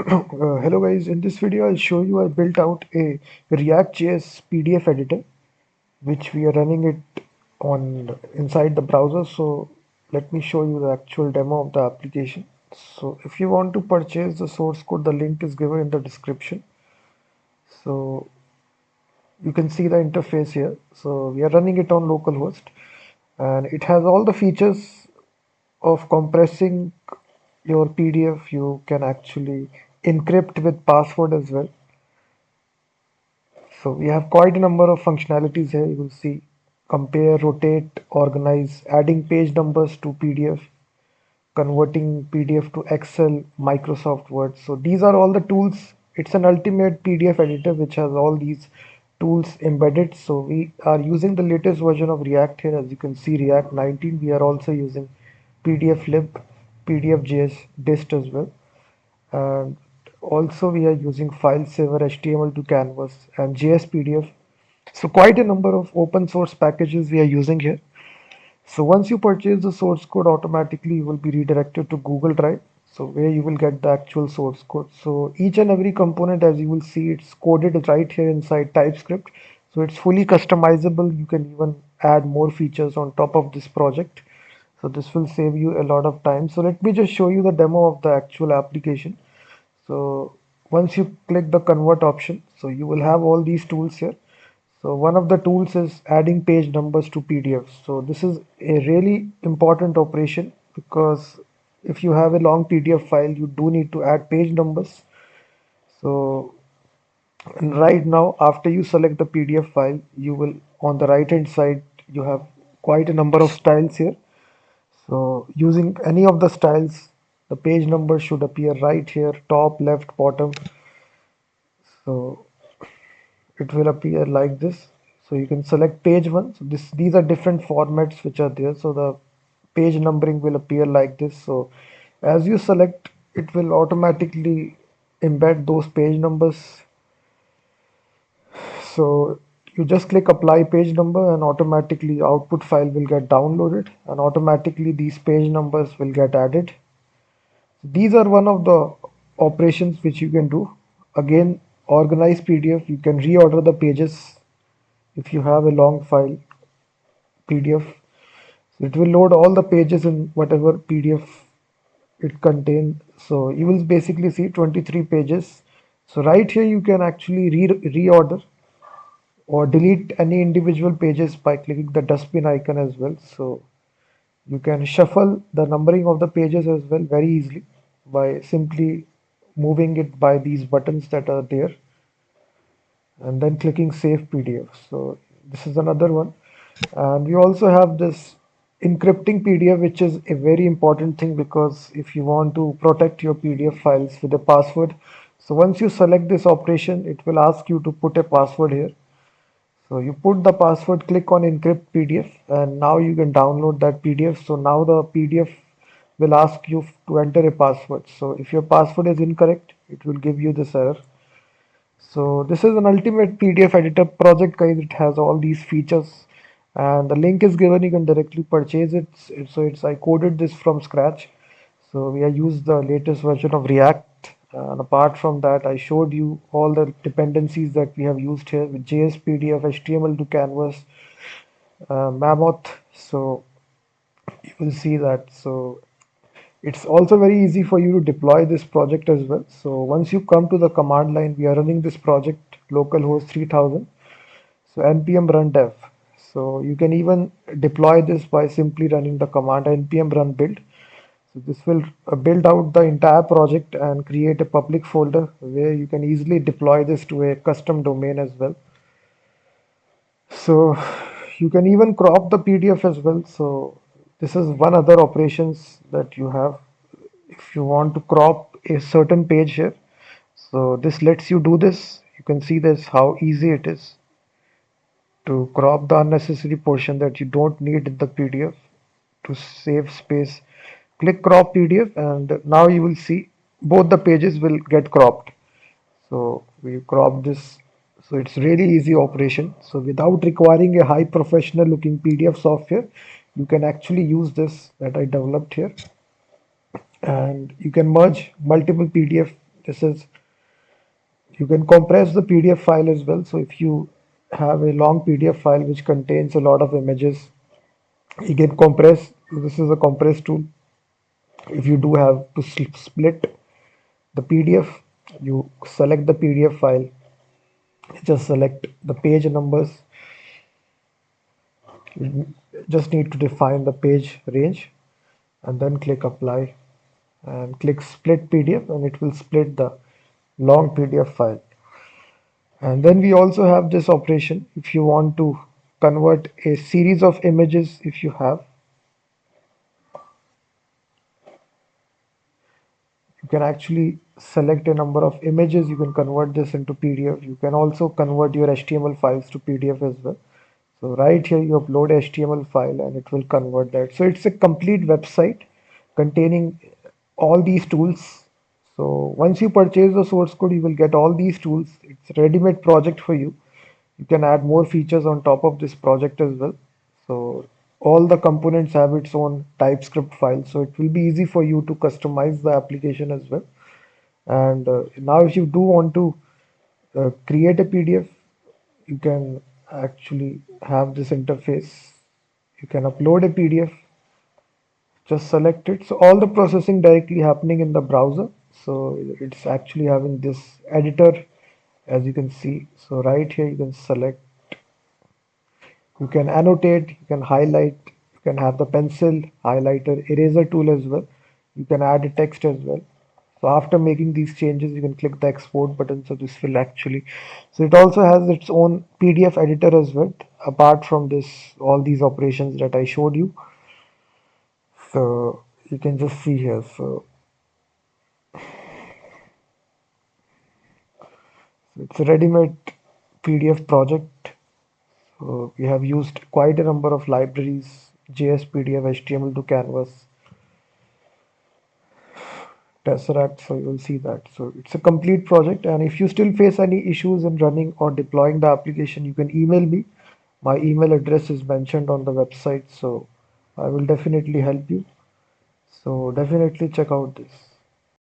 Hello guys, in this video I'll show you I built out a React.js PDF editor which we are running it on inside the browser. So let me show you the actual demo of the application. So if you want to purchase the source code, the link is given in the description. So you can see the interface here. So we are running it on localhost and it has all the features of compressing your PDF. You can actually encrypt with password as well. So we have quite a number of functionalities here. You will see compare, rotate, organize, adding page numbers to PDF, converting PDF to Excel, Microsoft Word. So these are all the tools. It's an ultimate PDF editor which has all these tools embedded. So we are using the latest version of React here. As you can see, React 19. We are also using PDF lib, PDF.js, dist as well. And also we are using file saver, HTML to canvas, and jsPDF. So quite a number of open source packages we are using here. So once you purchase the source code, automatically you will be redirected to Google Drive, so where you will get the actual source code. So each and every component, as you will see, it's coded right here inside TypeScript. So it's fully customizable. You can even add more features on top of this project. So this will save you a lot of time. So let me just show you the demo of the actual application. So once you click the convert option, so you will have all these tools here. So one of the tools is adding page numbers to PDF. So this is a really important operation because if you have a long PDF file, you do need to add page numbers. So right now, after you select the PDF file, you will, on the right hand side, you have quite a number of styles here. So using any of the styles, the page number should appear right here, top, left, bottom. So it will appear like this. So you can select page one. So these are different formats which are there. So the page numbering will appear like this. So as you select, it will automatically embed those page numbers. So you just click apply page number and automatically output file will get downloaded and automatically these page numbers will get added. These are one of the operations which you can do. Again, organize PDF. You can reorder the pages if you have a long file PDF. So it will load all the pages in whatever PDF it contains. So you will basically see 23 pages. So right here you can actually reorder or delete any individual pages by clicking the dustbin icon as well. So you can shuffle the numbering of the pages as well very easily by simply moving it by these buttons that are there and then clicking save PDF. So this is another one. And we also have this encrypting PDF, which is a very important thing because if you want to protect your PDF files with a password, so once you select this operation, it will ask you to put a password here. So you put the password, click on encrypt PDF, and now you can download that PDF. So now the PDF will ask you to enter a password. So if your password is incorrect, it will give you this error. So this is an ultimate PDF editor project, guys. It has all these features, and the link is given. You can directly purchase it. So it's I coded this from scratch. So we have used the latest version of React. And apart from that, I showed you all the dependencies that we have used here with jsPDF, HTML to canvas, Mammoth. So you will see that. So it's also very easy for you to deploy this project as well. So once you come to the command line, we are running this project localhost 3000. So npm run dev. So you can even deploy this by simply running the command npm run build. So this will build out the entire project and create a public folder where you can easily deploy this to a custom domain as well. So you can even crop the PDF as well. So this is one other operations that you have if you want to crop a certain page here. So this lets you do this. You can see this how easy it is to crop the unnecessary portion that you don't need in the PDF to save space. Click crop PDF and now you will see both the pages will get cropped. So we crop this. So it's really easy operation. So without requiring a high professional looking PDF software, you can actually use this that I developed here, and you can merge multiple PDF. This is, you can compress the PDF file as well. So if you have a long PDF file which contains a lot of images, you can compress. This is a compress tool. If you do have to split the PDF, you select the PDF file, just select the page numbers. You just need to define the page range and then click apply and click split PDF, and it will split the long PDF file. And then we also have this operation if you want to convert a series of images. If you have, you can actually select a number of images, you can convert this into PDF. You can also convert your HTML files to PDF as well. So right here you upload HTML file and it will convert that. So it's a complete website containing all these tools. So once you purchase the source code, you will get all these tools. It's a ready-made project for you. You can add more features on top of this project as well. So all the components have its own TypeScript file, so it will be easy for you to customize the application as well. And now if you do want to create a PDF, you can actually have this interface. You can upload a PDF, just select it. So all the processing directly happening in the browser. So it's actually having this editor, as you can see. So right here you can select, you can annotate, you can highlight, you can have the pencil, highlighter, eraser tool as well. You can add a text as well. So after making these changes, you can click the export button. So this will actually, so it also has its own PDF editor as well, apart from this, all these operations that I showed you. So you can just see here. So it's a ready-made PDF project. So we have used quite a number of libraries, jsPDF, HTML to Canvas, Tesseract, so you will see that. So it's a complete project, and if you still face any issues in running or deploying the application, you can email me. My email address is mentioned on the website, so I will definitely help you. So definitely check out this.